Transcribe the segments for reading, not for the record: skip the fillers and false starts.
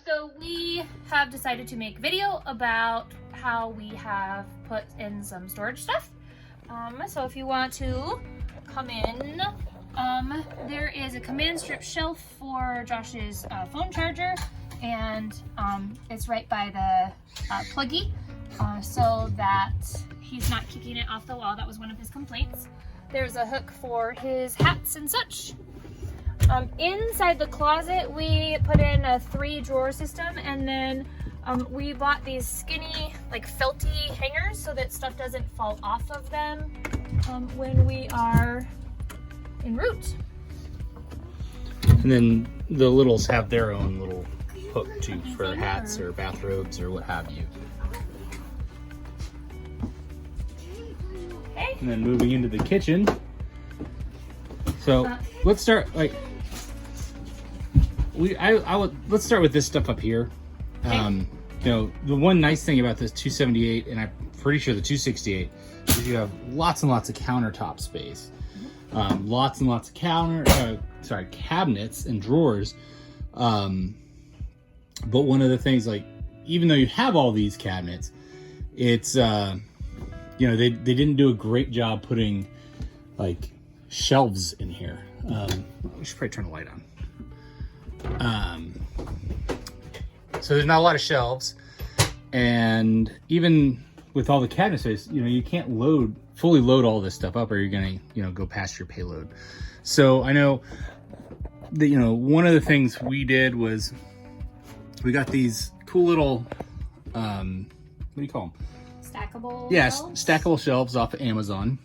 So we have decided to make a video about how we have put in some storage stuff. So if you want to come in, there is a command strip shelf for Josh's phone charger, and it's right by the pluggy, so that he's not kicking it off the wall. That was one of his complaints. There's a hook for his hats and such. Inside the closet, we put in a 3-drawer system, and then we bought these skinny, like felty hangers so that stuff doesn't fall off of them when we are en route. And then the littles have their own little hook too for hats or bathrobes or what have you. Okay. And then moving into the kitchen. So let's start let's start with this stuff up here. Okay. You know, the one nice thing about this 278, and I'm pretty sure the 268, is you have lots and lots of countertop space. Lots and lots of cabinets and drawers. But one of the things, like, even though you have all these cabinets, it's, you know, they didn't do a great job putting, like, shelves in here. We should probably turn the light on. So there's not a lot of shelves, and even with all the cabinet space, you know, you can't fully load all this stuff up, or you're gonna, you know, go past your payload. So I know that, you know, one of the things we did was we got these cool little, what do you call them? Stackable Yes, shelves. stackable shelves off of Amazon.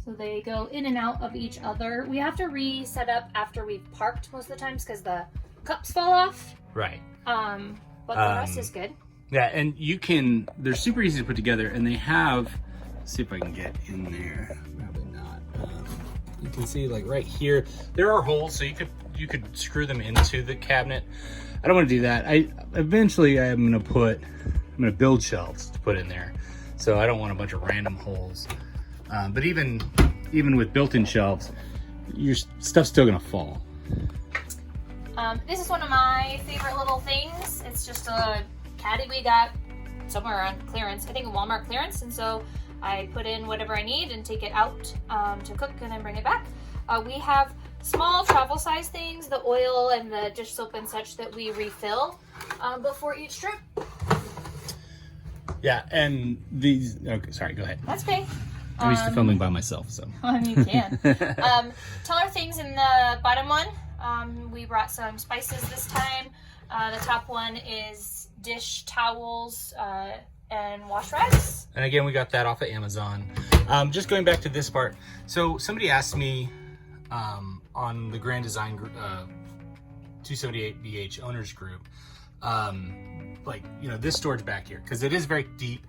So they go in and out of each other. We have to reset up after we've parked most of the times because the cups fall off. Right. But the rest is good. Yeah, and they're super easy to put together, and they have, let's see if I can get in there. Probably not. You can see, like, right here, there are holes, so you could screw them into the cabinet. I don't want to do that. Eventually I'm gonna build shelves to put in there, so I don't want a bunch of random holes. But even with built-in shelves, your stuff's still gonna fall. This is one of my favorite little things. It's just a caddy we got somewhere on clearance, I think Walmart clearance, and so I put in whatever I need and take it out to cook and then bring it back. We have small travel size things, the oil and the dish soap and such, that we refill before each trip. Yeah, and these, okay, sorry, go ahead. That's okay. I'm used to filming by myself, so. I mean, you can. Taller things in the bottom one. We brought some spices this time. The top one is dish towels and wash rags. And again, we got that off of Amazon. Just going back to this part. So somebody asked me on the Grand Design 278BH owners group, like, you know, this storage back here, because it is very deep,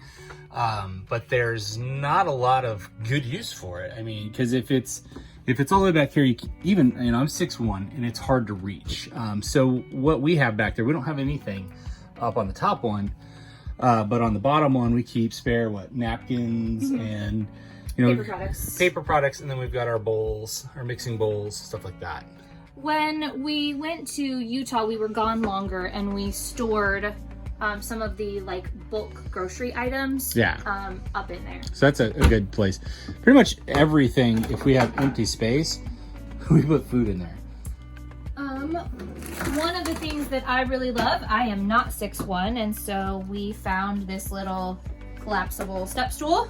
but there's not a lot of good use for it. I mean, because if it's all the way back here, you know, I'm 6'1", and it's hard to reach. So what we have back there, we don't have anything up on the top one, but on the bottom one, we keep spare, napkins and, you know, paper products, and then we've got our bowls, our mixing bowls, stuff like that. When we went to Utah, we were gone longer, and we stored some of the, like, bulk grocery items up in there. So that's a good place. Pretty much everything, if we have empty space, we put food in there. One of the things that I really love, I am not 6'1", and so we found this little collapsible step stool,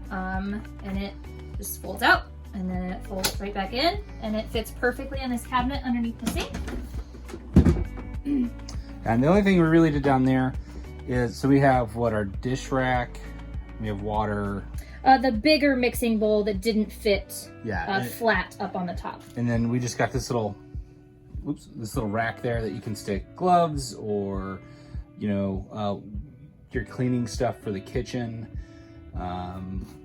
and it just folds out, and then it folds right back in, and it fits perfectly in this cabinet underneath the sink. And the only thing we really did down there is, so we have our dish rack, we have water. The bigger mixing bowl that didn't fit flat up on the top. And then we just got this little rack there that you can stick gloves or, you know, your cleaning stuff for the kitchen.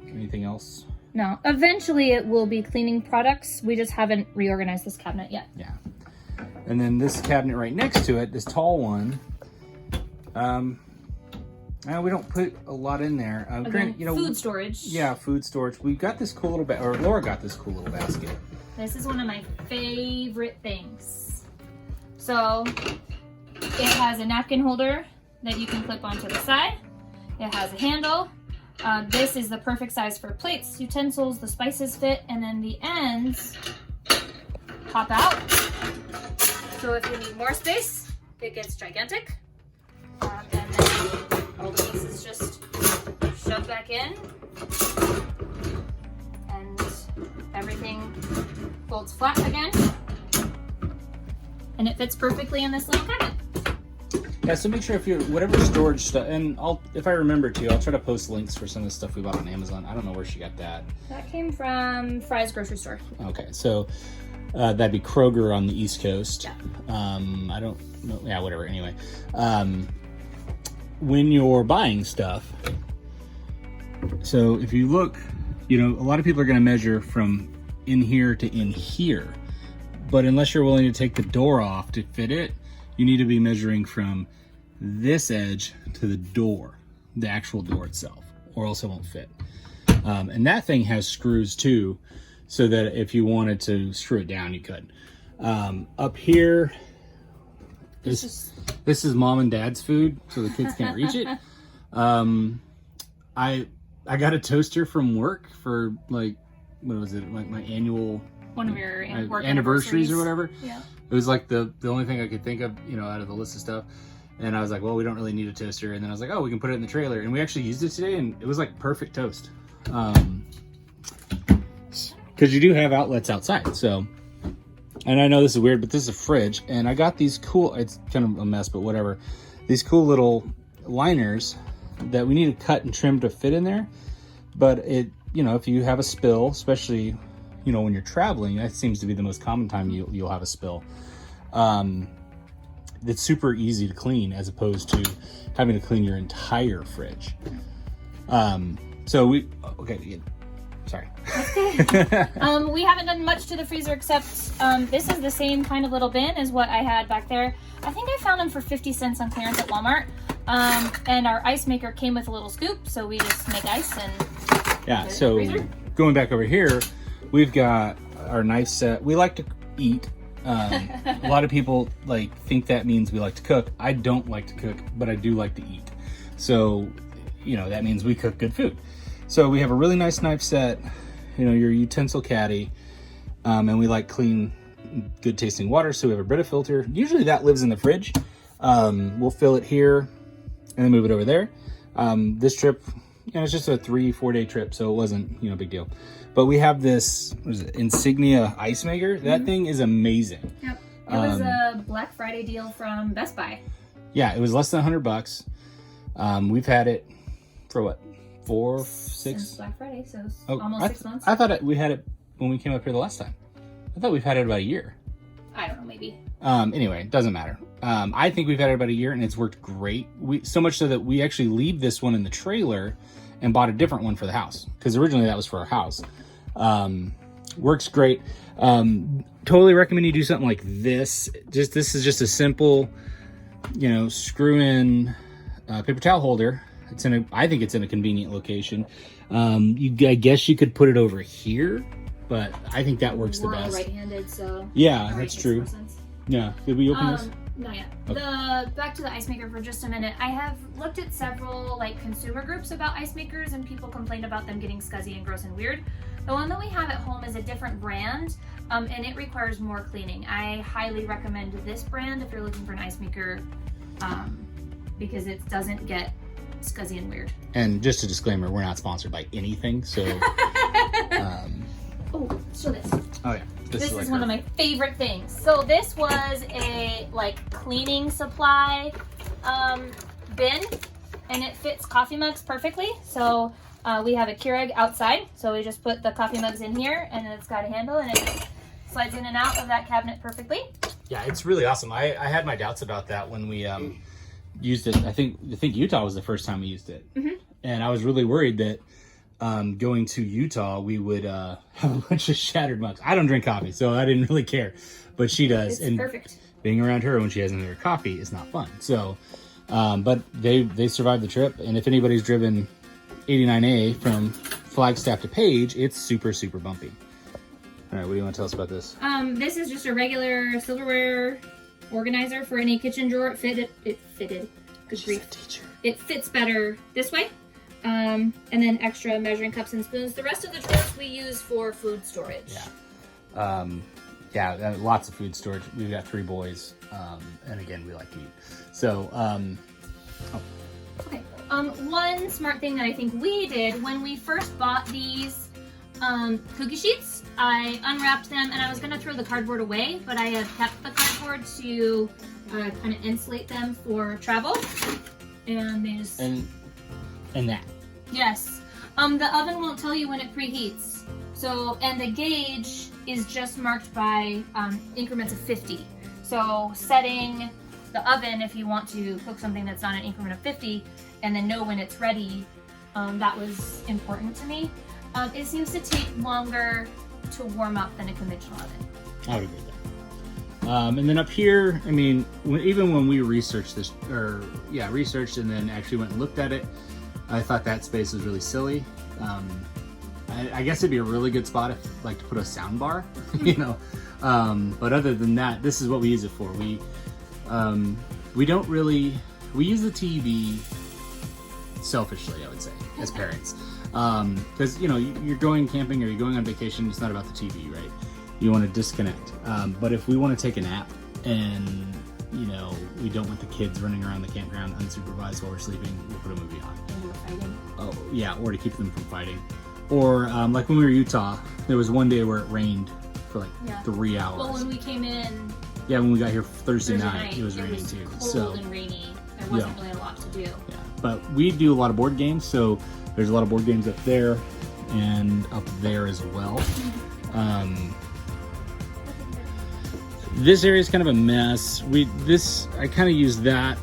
Anything else? No, eventually it will be cleaning products. We just haven't reorganized this cabinet yet. Yeah. And then this cabinet right next to it, this tall one, we don't put a lot in there. You know, food storage. Yeah, food storage. We got this cool little or Laura got this cool little basket. This is one of my favorite things. So It has a napkin holder that you can clip onto the side. It has a handle. This is the perfect size for plates, utensils, the spices fit, and then the ends pop out. So if you need more space, it gets gigantic. And then all the pieces just shove back in. And everything folds flat again. And it fits perfectly in this little cabinet. Yeah, so make sure if you're, whatever storage stuff, and if I remember to, I'll try to post links for some of the stuff we bought on Amazon. I don't know where she got that. That came from Fry's grocery store. Okay, so that'd be Kroger on the East Coast. Yeah. I don't know, yeah, whatever, anyway. When you're buying stuff, so if you look, you know, a lot of people are gonna measure from in here to in here, but unless you're willing to take the door off to fit it, you need to be measuring from this edge to the door, the actual door itself, or else it won't fit. And that thing has screws too, so that if you wanted to screw it down, you could. Up here, this is mom and dad's food, so the kids can't reach it. I got a toaster from work for like, what was it, like my annual, one of your work anniversaries or whatever. Yeah. It was like the only thing I could think of, you know, out of the list of stuff. And I was like, well, we don't really need a toaster. And then I was like, oh, we can put it in the trailer. And we actually used it today, and it was like perfect toast. Because you do have outlets outside. So, and I know this is weird, but this is a fridge. And I got these cool, it's kind of a mess, but whatever. These cool little liners that we need to cut and trim to fit in there. But it, you know, if you have a spill, especially, you know, when you're traveling, that seems to be the most common time you'll have a spill. It's super easy to clean as opposed to having to clean your entire fridge. So we, okay, sorry. Okay. We haven't done much to the freezer except this is the same kind of little bin as what I had back there. I think I found them for 50 cents on clearance at Walmart. And our ice maker came with a little scoop, so we just make ice and yeah. So going back over here, we've got our knife set. We like to eat. A lot of people like think that means we like to cook. I don't like to cook, but I do like to eat. So, you know, that means we cook good food. So we have a really nice knife set, you know, your utensil caddy, and we like clean, good tasting water. So we have a Brita filter. Usually that lives in the fridge. We'll fill it here and then move it over there. This trip, you know, it's just a 3-4 day trip, so it wasn't, you know, a big deal. But we have this, what is it, Insignia ice maker. That thing is amazing. Yep. It was a Black Friday deal from Best Buy. Yeah, it was less than $100. We've had it for what, 4, 6? Since Black Friday, so it's almost 6 months. I thought we had it when we came up here the last time. I thought we've had it about a year. I don't know, maybe. Anyway, it doesn't matter. I think we've had it about a year and it's worked great. So much so that we actually leave this one in the trailer and bought a different one for the house, because originally that was for our house. Works great. Totally recommend you do something like this. This is just a simple, you know, screw in paper towel holder. I think it's in a convenient location. I guess you could put it over here, but I think that works the best. We're all right-handed, so yeah, that's true. Yeah, did we open this? Not yet. Okay. Back to the ice maker for just a minute. I have looked at several like consumer groups about ice makers, and people complained about them getting scuzzy and gross and weird. The one that we have at home is a different brand, and it requires more cleaning. I highly recommend this brand if you're looking for an ice maker, because it doesn't get scuzzy and weird. And just a disclaimer, we're not sponsored by anything, so. Oh, show this. Oh yeah. This is one of my favorite things. So this was a like cleaning supply bin, and it fits coffee mugs perfectly. So we have a Keurig outside, so we just put the coffee mugs in here, and it's got a handle, and it slides in and out of that cabinet perfectly. Yeah, it's really awesome. I had my doubts about that when we used it. I think Utah was the first time we used it, and I was really worried that going to Utah, we would have a bunch of shattered mugs. I don't drink coffee, so I didn't really care, but she does. It's perfect. Being around her when she hasn't had her coffee is not fun. So, but they survived the trip, and if anybody's driven 89A from Flagstaff to Page, it's super, super bumpy. All right, what do you want to tell us about this? This is just a regular silverware organizer for any kitchen drawer. It fitted. Good grief. It fits better this way. And then extra measuring cups and spoons. The rest of the drawers we use for food storage. Yeah. Yeah, lots of food storage. We've got 3 boys, and again, we like to eat. So, Okay. One smart thing that I think we did when we first bought these cookie sheets, I unwrapped them and I was gonna throw the cardboard away, but I had kept the cardboard to kind of insulate them for travel. And they just... And that. Yes. The oven won't tell you when it preheats. So, and the gauge is just marked by increments of 50. So setting the oven, if you want to cook something that's on an increment of 50 and then know when it's ready, that was important to me. It seems to take longer to warm up than a conventional oven. I would agree with that. And then up here, I mean, even when we researched this, researched and then actually went and looked at it, I thought that space was really silly. I guess it'd be a really good spot if, like, to put a sound bar, you know. But other than that, this is what we use it for. We use the TV selfishly, I would say, as parents. Because, you know, you're going camping or you're going on vacation, it's not about the TV, right? You want to disconnect. But if we want to take a nap and, you know, we don't want the kids running around the campground unsupervised while we're sleeping, we'll put a movie on. And we're fighting. Oh, yeah, or to keep them from fighting. Or, like when we were in Utah, there was one day where it rained for like 3 hours. Well, when we came in... Yeah, when we got here Thursday night, it was raining too. Cold and rainy. There wasn't really a lot to do. Yeah, but we do a lot of board games, so there's a lot of board games up there and up there as well. This area is kind of a mess. I kind of use that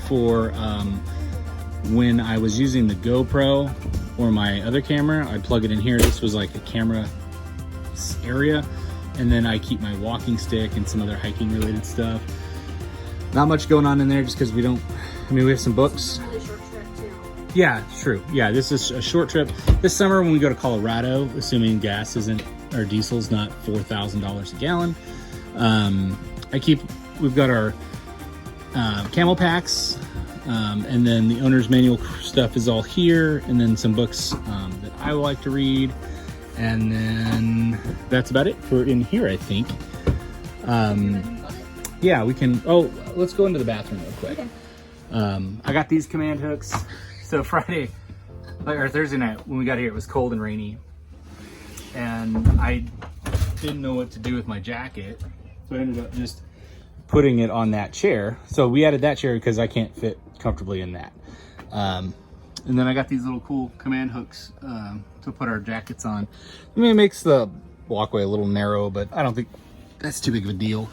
for when I was using the GoPro or my other camera. I plug it in here. This was like a camera area. And then I keep my walking stick and some other hiking related stuff. Not much going on in there just because we have some books. Really short trip too. Yeah, true. Yeah, this is a short trip. This summer when we go to Colorado, assuming gas isn't, or diesel's not $4,000 a gallon, we've got our camel packs, and then the owner's manual stuff is all here, and then some books that I like to read. And then that's about it for in here, I think. Yeah, we can, let's go into the bathroom real quick. Okay. I got these command hooks. So Thursday night when we got here, it was cold and rainy. And I didn't know what to do with my jacket. So I ended up just putting it on that chair. So we added that chair because I can't fit comfortably in that. And then I got these little cool command hooks to put our jackets on. I mean, it makes the walkway a little narrow, but I don't think that's too big of a deal.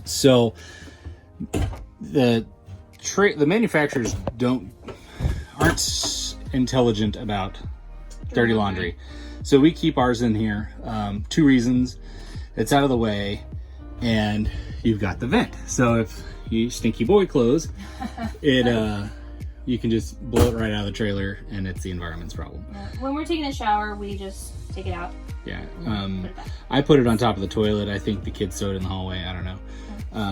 So the manufacturers aren't intelligent about dirty laundry. So we keep ours in here. 2 reasons: it's out of the way, and you've got the vent. So if you stinky boy clothes, you can just blow it right out of the trailer, and it's the environment's problem. Yeah. When we're taking a shower, we just take it out. Yeah. I put it on top of the toilet. I think the kids throw it in the hallway. I don't know.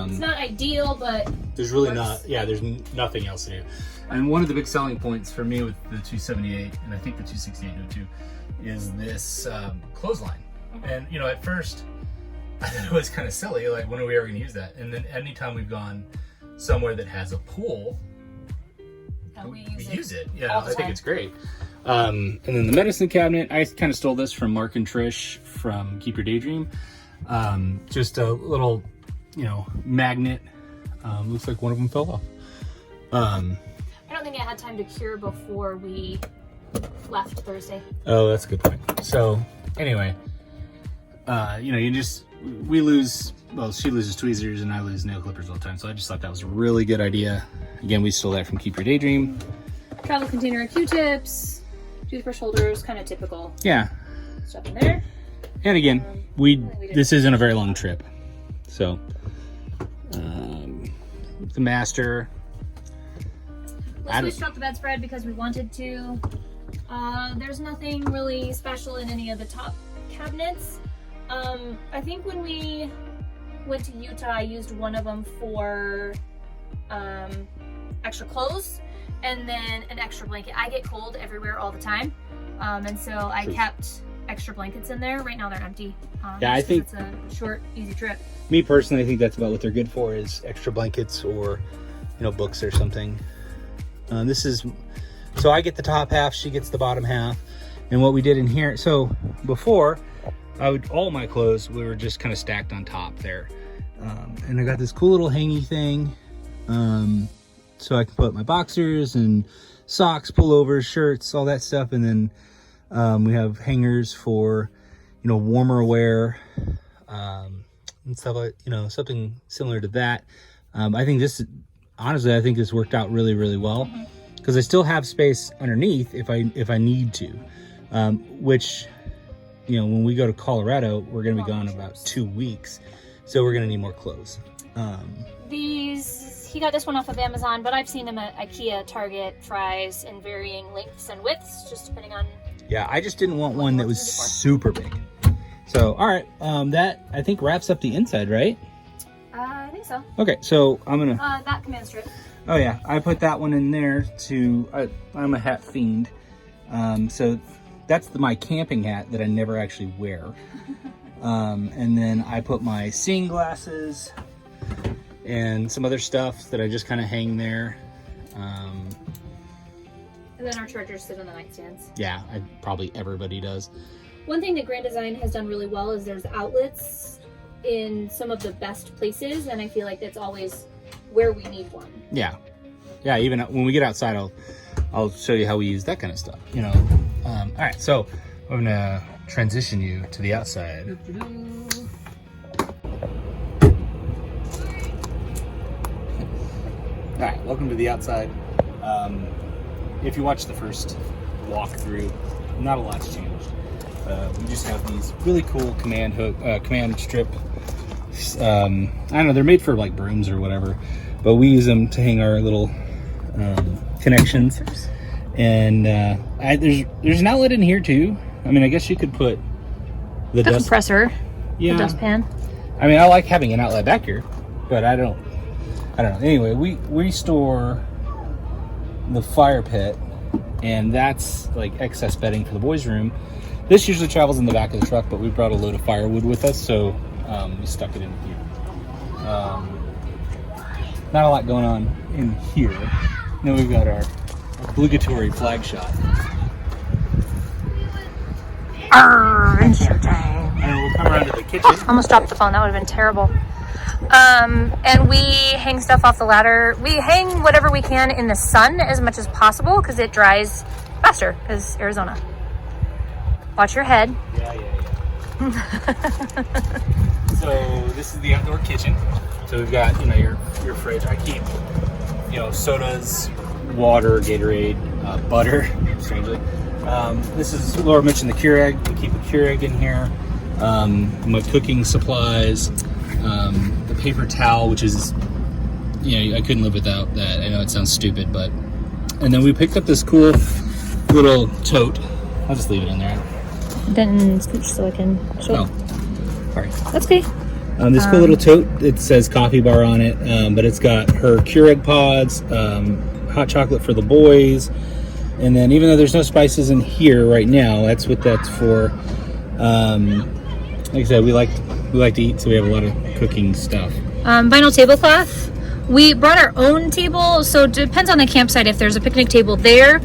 It's not ideal, but there's really there's nothing else to do. And one of the big selling points for me with the 278, and I think the 268 do too, is this clothesline. And, you know, at first, I thought it was kind of silly. Like, when are we ever going to use that? And then anytime we've gone somewhere that has a pool, we use it. Yeah, I think it's great. And then the medicine cabinet, I kind of stole this from Mark and Trish from Keep Your Daydream. Just a little, you know, magnet. Looks like one of them fell off. I don't think it had time to cure before we left Thursday. Oh, that's a good point. So anyway, you know, she loses tweezers and I lose nail clippers all the time. So I just thought that was a really good idea. Again, we stole that from Keep Your Daydream. Travel container of Q-tips, toothbrush holders, kind of typical. Yeah. Stuff in there. And again, this isn't a very long trip. So, the master. Let's switch up the bedspread because we wanted to. There's nothing really special in any of the top cabinets. I think when we went to Utah, I used one of them for extra clothes and then an extra blanket. I get cold everywhere all the time, and so I kept extra blankets in there. Right now they're empty. Yeah, I think it's a short, easy trip. Me personally, I think that's about what they're good for, is extra blankets or, you know, books or something. This is, so I get the top half, she gets the bottom half. And what we did in here, so before, all my clothes, we were just kind of stacked on top there. And I got this cool little hangy thing. So I can put my boxers and socks, pullovers, shirts, all that stuff. And then we have hangers for, you know, warmer wear, and stuff like, you know, something similar to that. I think this, honestly, I think this worked out really, really well, because I still have space underneath if I need to, which, you know, when we go to Colorado, we're going to be gone about 2 weeks. So we're going to need more clothes. He got this one off of Amazon, but I've seen them at IKEA, Target, Fry's in varying lengths and widths, just depending on. Yeah, I just didn't want one that was super big. So, all right, that I think wraps up the inside, right? I think so. Okay, so I'm gonna. That command strip. Oh yeah, I put that one in there to. I'm a hat fiend, so that's my camping hat that I never actually wear. And then I put my seeing glasses and some other stuff that I just kind of hang there. And then our chargers sit on the nightstands. Yeah, probably everybody does. One thing that Grand Design has done really well is there's outlets in some of the best places, and I feel like that's always where we need one. Yeah, yeah. Even when we get outside, I'll show you how we use that kind of stuff. You know. All right, so I'm gonna transition you to the outside. All right, welcome to the outside. If you watch the first walkthrough, not a lot's changed. We just have these really cool command strip. I don't know, they're made for like brooms or whatever, but we use them to hang our little connections. And there's an outlet in here too. I mean, I guess you could put the compressor, yeah, the dustpan. I mean, I like having an outlet back here, but I don't know. Anyway, we store the fire pit, and that's like excess bedding for the boys' room. This usually travels in the back of the truck, but we brought a load of firewood with us, so we stuck it in here. Not a lot going on in here. Then we've got our obligatory flag shot. Adventure time. And we'll come around to the kitchen. Almost dropped the phone. That would have been terrible. And we hang stuff off the ladder. We hang whatever we can in the sun as much as possible because it dries faster, because Arizona. Watch your head. Yeah. So this is the outdoor kitchen. So we've got, you know, your fridge. I keep, you know, sodas, water, Gatorade, butter, strangely. This is, Laura mentioned the Keurig. We keep a Keurig in here. My cooking supplies, the paper towel, which is, you know, I couldn't live without that. I know it sounds stupid, but. And then we picked up this cool little tote. I'll just leave it in there. Then scooch so I can show. Oh, sorry. That's okay. This cool little tote, it says coffee bar on it, but it's got her Keurig pods, hot chocolate for the boys, and then even though there's no spices in here right now, that's what that's for. Like I said, we like to eat, so we have a lot of cooking stuff. Vinyl tablecloth. We brought our own table, so it depends on the campsite. If there's a picnic table there,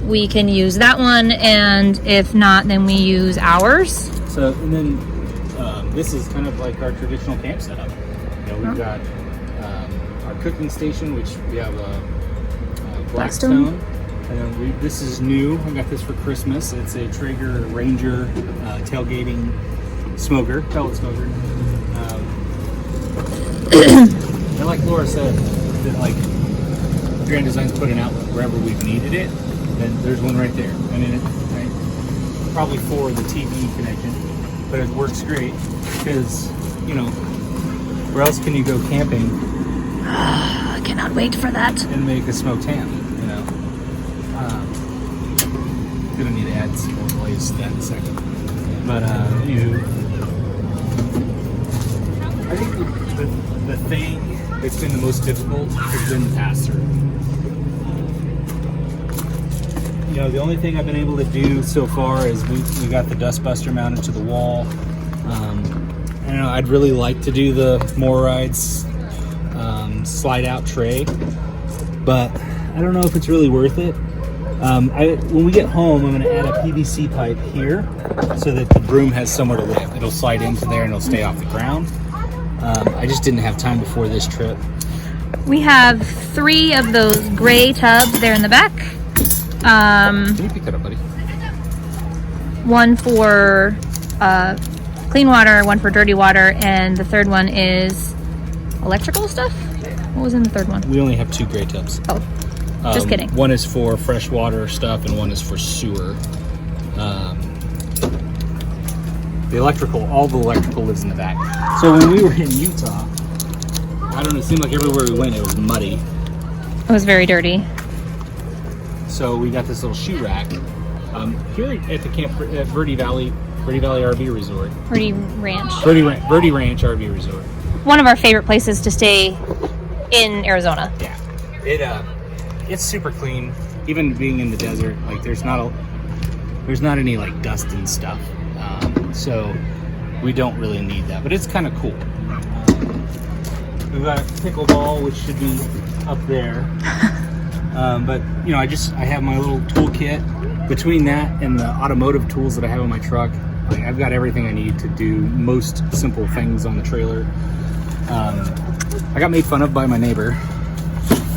we can use that one, and if not, then we use ours. So, and then this is kind of like our traditional camp setup. You know, we've got our cooking station, which we have a Blackstone. And then this is new. I got this for Christmas. It's a Traeger Ranger tailgating smoker, pellet smoker. And like Laura said, that like Grand Design's put an outlet wherever we've needed it, and there's one right there. I mean, probably for the TV connection, but it works great because, you know, where else can you go camping? I cannot wait for that. And make a smoked ham, you know. Gonna need to add some more glaze to that in a second. But I think the thing that's been the most difficult has been the pass-through. You know, the only thing I've been able to do so far is we got the dust buster mounted to the wall. I don't know, I'd really like to do the More Rides slide out tray, but I don't know if it's really worth it. When we get home, I'm going to add a PVC pipe here so that the broom has somewhere to live. It'll slide into there and it'll stay off the ground. I just didn't have time before this trip. We have 3 of those gray tubs there in the back. Can you pick that up, buddy? One for clean water, one for dirty water, and the third one is electrical stuff? What was in the third one? We only have 2 gray tubs. Oh, just kidding. One is for freshwater stuff and one is for sewer. The electrical, all the electrical lives in the back. So when we were in Utah, I don't know, it seemed like everywhere we went it was muddy. It was very dirty. So we got this little shoe rack here at the camp at Verde Valley RV Resort. Verde Ranch. Verde Ranch RV Resort. One of our favorite places to stay in Arizona. Yeah, it's super clean. Even being in the desert, like there's not any like dust and stuff. So we don't really need that, but it's kind of cool. We've got a pickleball, which should be up there. But you know, I have my little toolkit. Between that and the automotive tools that I have in my truck, like I've got everything I need to do most simple things on the trailer. I got made fun of by my neighbor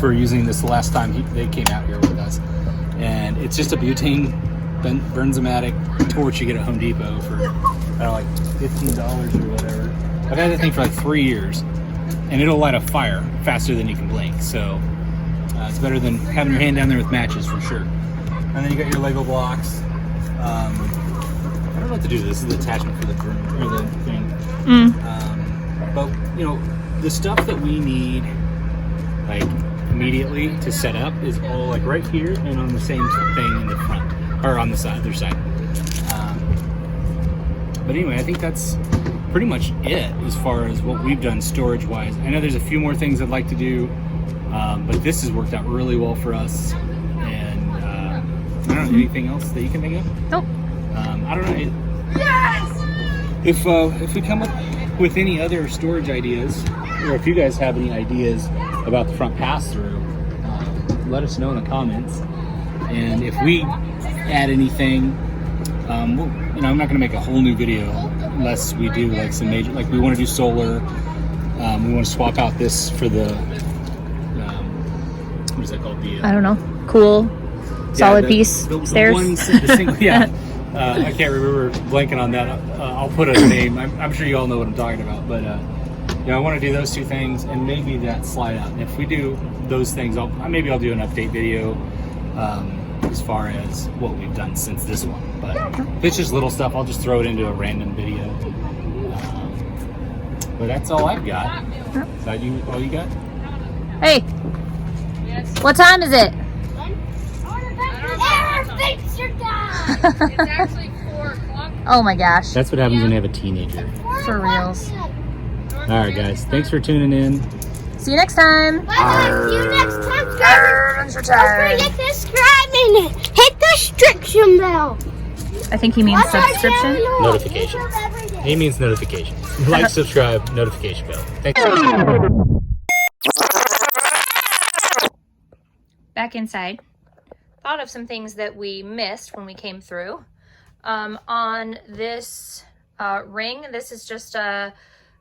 for using this the last time they came out here with us, and it's just a butane Bernzomatic torch you get at Home Depot for like $15 or whatever. I've had that thing for like 3 years, and it'll light a fire faster than you can blink. So it's better than having your hand down there with matches for sure. And then you got your Lego blocks. I don't know what to do. This is the attachment for the thing. But you know, the stuff that we need, like immediately to set up, is all like right here and on the same thing in the front or on the other side. But anyway, I think that's pretty much it as far as what we've done storage wise. I know there's a few more things I'd like to do, but this has worked out really well for us. And I don't know, anything else that you can think of? Nope. I don't know. If we come up with any other storage ideas, or if you guys have any ideas about the front pass-through, let us know in the comments. And if we add anything, you know, I'm not going to make a whole new video unless we do like some major, like we want to do solar. We want to swap out this for the what is that called? I don't know. Cool. Solid piece stairs. I can't remember blanking on that. I'll put a name. I'm sure you all know what I'm talking about. But you know, I want to do those 2 things and maybe that slide out. And if we do those things, maybe I'll do an update video as far as what we've done since this one. But if it's just little stuff, I'll just throw it into a random video. But that's all I've got. Is that all you got? Hey. Yes. What time is it? It's actually 4 o'clock. Oh my gosh. That's what happens when you have a teenager. For reals. Alright guys, thanks for tuning in. See you next time. See you next time. Don't forget to subscribe and hit the subscription bell. I think he means subscription. Notifications. He means notifications. Like, subscribe, notification bell. Thanks. Back inside. Thought of some things that we missed when we came through. On this ring, this is just a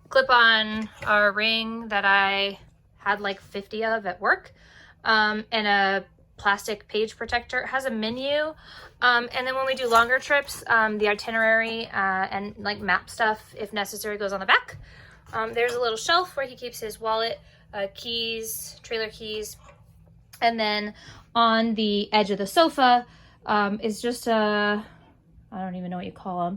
clip-on ring that I had like 50 of at work, and a plastic page protector. It has a menu, and then when we do longer trips, the itinerary and like map stuff, if necessary, goes on the back. There's a little shelf where he keeps his wallet, keys, trailer keys, and then on the edge of the sofa is just a, I don't even know what you call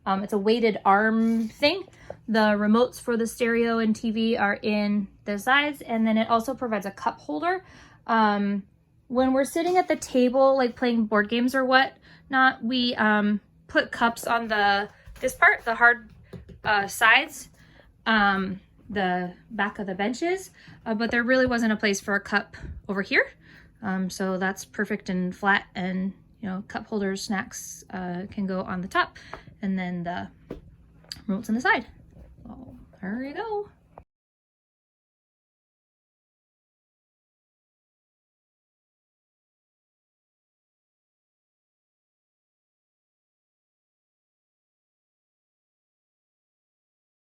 them. It's a weighted arm thing. The remotes for the stereo and TV are in the sides, and then it also provides a cup holder. When we're sitting at the table, like playing board games or whatnot, we put cups on this part, the hard sides, the back of the benches, but there really wasn't a place for a cup over here. So that's perfect and flat, and you know, cup holders, snacks can go on the top, and then the remote's on the side. So there you go.